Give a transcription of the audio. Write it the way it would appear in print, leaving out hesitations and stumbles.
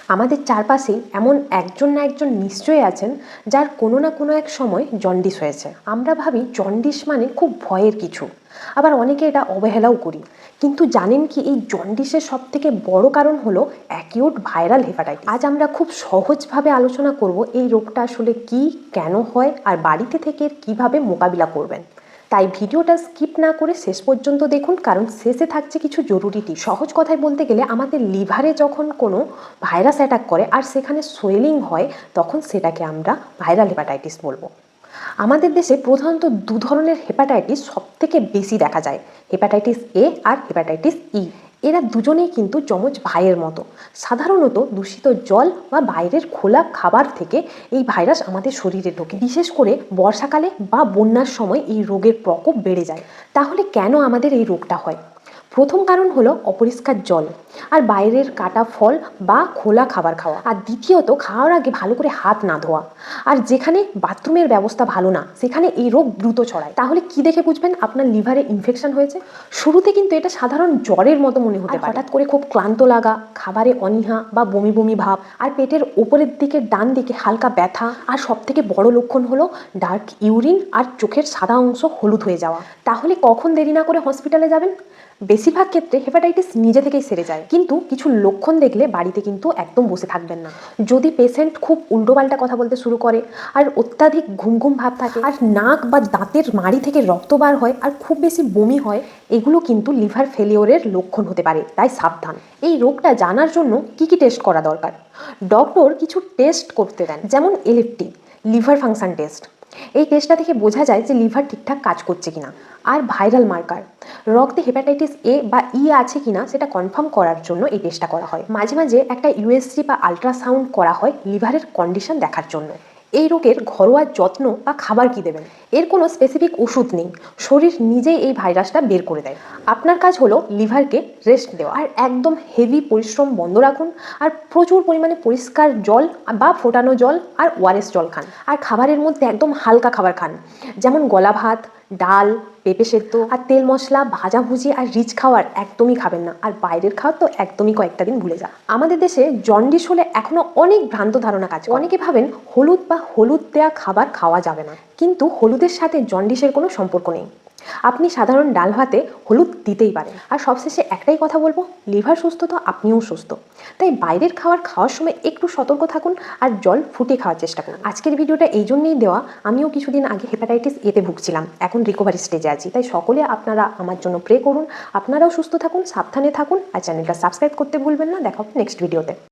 আমাদের চারপাশেই এমন একজন না একজন নিশ্চয়ই আছেন যার কোনো না কোনো এক সময় জন্ডিস হয়েছে। আমরা ভাবি জন্ডিস মানে খুব ভয়ের কিছু, আবার অনেকে এটা অবহেলাও করি। কিন্তু জানেন কি, এই জন্ডিসের সবথেকে বড় কারণ হলো অ্যাকিউট ভাইরাল হেপাটাইটিস। আজ আমরা খুব সহজভাবে আলোচনা করব এই রোগটা আসলে কি, কেন হয়, আর বাড়িতে থেকে কিভাবে মোকাবিলা করবেন। তাই ভিডিওটা স্কিপ না করে শেষ পর্যন্ত দেখুন, কারণ শেষে থাকছে কিছু জরুরি টিপস। সহজ কথায় বলতে গেলে আমাদের লিভারে যখন কোনো ভাইরাস অ্যাটাক করে আর সেখানে সোয়েলিং হয়, তখন সেটাকে আমরা ভাইরাল হেপাটাইটিস বলবো। আমাদের দেশে প্রধানত দু ধরনের হেপাটাইটিস সবথেকে বেশি দেখা যায়, hepatitis A R hepatitis E. এরা দুজনেই কিন্তু যমজ ভাইয়ের মতো। সাধারণত দূষিত জল বা বাইরের খোলা খাবার থেকে এই ভাইরাস আমাদের শরীরে ঢোকে। বিশেষ করে বর্ষাকালে বা বন্যার সময় এই রোগের প্রকোপ বেড়ে যায়। তাহলে কেন আমাদের এই রোগটা হয়? প্রথম কারণ হলো অপরিষ্কার জল আর বাইরের কাটা ফল বা খোলা খাবার খাওয়া। আর দ্বিতীয়ত, খাওয়ার আগে ভালো করে হাত না ধোয়া। আর যেখানে বাথরুমের ব্যবস্থা ভালো না, সেখানে এই রোগ দ্রুত ছড়ায়। তাহলে কি দেখে বুঝবেন আপনার লিভারে ইনফেকশন হয়েছে? শুরুতে কিন্তু এটা সাধারণ জ্বরের মতো মনে হতে পারে। হঠাৎ করে খুব ক্লান্ত লাগা, খাবারে অনীহা বা বমি বমি ভাব, আর পেটের ওপরের দিকে ডান দিকে হালকা ব্যথা। আর সবথেকে বড় লক্ষণ হলো ডার্ক ইউরিন আর চোখের সাদা অংশ হলুদ হয়ে যাওয়া। তাহলে কখন দেরি না করে হসপিটালে যাবেন? বেশিরভাগ ক্ষেত্রে হেপাটাইটিস নিজে থেকেই সেরে যায়, কিন্তু কিছু লক্ষণ দেখলে বাড়িতে কিন্তু একদম বসে থাকবেন না। যদি পেশেন্ট খুব উল্টোপাল্টা কথা বলতে শুরু করে, আর অত্যাধিক ঘুম ঘুম ভাব থাকে, আর নাক বা দাঁতের মাড়ি থেকে রক্ত বার হয়, আর খুব বেশি বমি হয়, এগুলো কিন্তু লিভার ফেলিওরের লক্ষণ হতে পারে। তাই সাবধান। এই রোগটা জানার জন্য কি কি টেস্ট করা দরকার? ডক্টর কিছু টেস্ট করতে দেন, যেমন এলএফটি, লিভার ফাংশন টেস্ট। এই টেস্টটা থেকে বোঝা যায় যে লিভার ঠিকঠাক কাজ করছে কিনা। আর ভাইরাল মার্কার, রক্তে হেপাটাইটিস এ বা ই আছে কিনা সেটা কনফার্ম করার জন্য এই টেস্টটা করা হয়। মাঝে মাঝে একটা ইউএসজি বা আলট্রাসাউন্ড করা হয় লিভারের কন্ডিশন দেখার জন্য। এই রোগের ঘরোয়া যত্ন বা খাবার কি দেবেন? এর কোনো স্পেসিফিক ওষুধ নেই, শরীর নিজেই এই ভাইরাসটা বের করে দেয়। আপনার কাজ হলো লিভারকে রেস্ট দেওয়া, আর একদম হেভি পরিশ্রম বন্ধ রাখুন। আর প্রচুর পরিমাণে পরিষ্কার জল বা ফোটানো জল আর ওআরএস জল খান। আর খাবারের মধ্যে একদম হালকা খাবার খান, যেমন গলা ভাত, ডাল, পেঁপে সেদ্ধ। আর তেল মশলা, ভাজাভুজি আর রিচ খাবার একদমই খাবেন না। আর বাইরের খাওয়া তো একদমই কয়েকটা দিন ভুলে যান। আমাদের দেশে জন্ডিস হলে এখনো অনেক ভ্রান্ত ধারণা কাজ করে। অনেকে ভাবেন হলুদ বা হলুদ দেওয়া খাবার খাওয়া যাবে না, কিন্তু হলুদের সাথে জন্ডিসের কোনো সম্পর্ক নেই। আপনি সাধারণ ডাল ভাতে হলুদ দিতেই পারেন। আর সবশেষে একটাই কথা বলবো, লিভার সুস্থ তো আপনিও সুস্থ। তাই বাইরের খাবার খাওয়ার সময় একটু সতর্ক থাকুন আর জল ফুটিয়ে খাওয়ার চেষ্টা করুন। আজকের ভিডিওটা এই জন্যই দেওয়া, আমিও কিছুদিন আগে হেপাটাইটিস এতে ভুগছিলাম, এখন রিকভারি স্টেজে আছি। তাই সকলে আপনারা আমার জন্য প্রে করুন। আপনারাও সুস্থ থাকুন, সাবধানে থাকুন, আর চ্যানেলটা সাবস্ক্রাইব করতে ভুলবেন না। দেখা হবে নেক্সট ভিডিওতে।